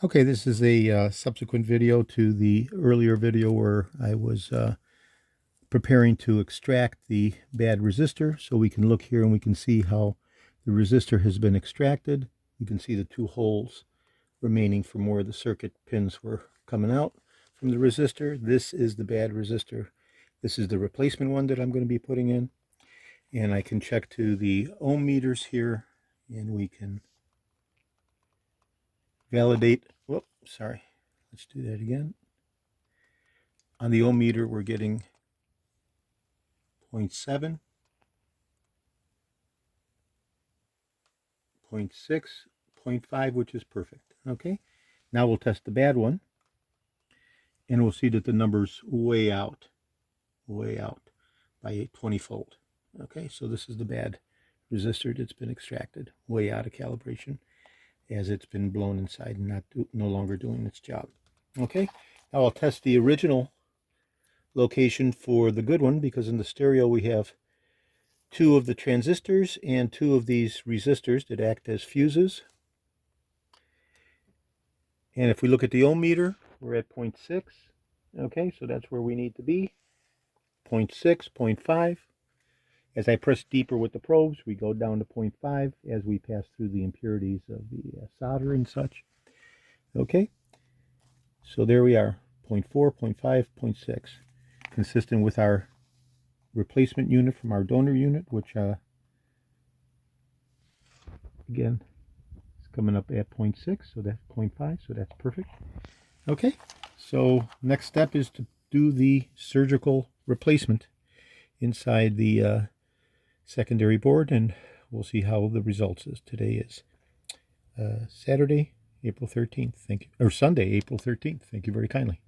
Okay, this is a subsequent video to the earlier video where I was preparing to extract the bad resistor. So we can look here and we can see how the resistor has been extracted. You can see the two holes remaining from where the circuit pins were coming out from the resistor. This is the bad resistor. This is the replacement one that I'm going to be putting in. And I can check to the ohm meters here and we can validate. Whoop, sorry. Let's do that again. On the ohm meter, we're getting 0.7, 0.6, 0.5, which is perfect. Okay, now we'll test the bad one, and we'll see that the number's way out by 20-fold. Okay, so this is the bad resistor that's been extracted, way out of calibration, as it's been blown inside and no longer doing its job. Okay, now I'll test the original location for the good one, because in the stereo we have two of the transistors and two of these resistors that act as fuses. And if we look at the ohm meter, we're at 0.6. Okay, so that's where we need to be. 0.6, 0.5. As I press deeper with the probes, we go down to 0.5 as we pass through the impurities of the solder and such. Okay, so there we are, 0.4, 0.5, 0.6. Consistent with our replacement unit from our donor unit, which again is coming up at 0.6, so that's 0.5, so that's perfect. Okay, so next step is to do the surgical replacement inside the secondary board, and we'll see how the results is. Today is Saturday, April 13th. Thank you, or Sunday, April 13th. Thank you very kindly.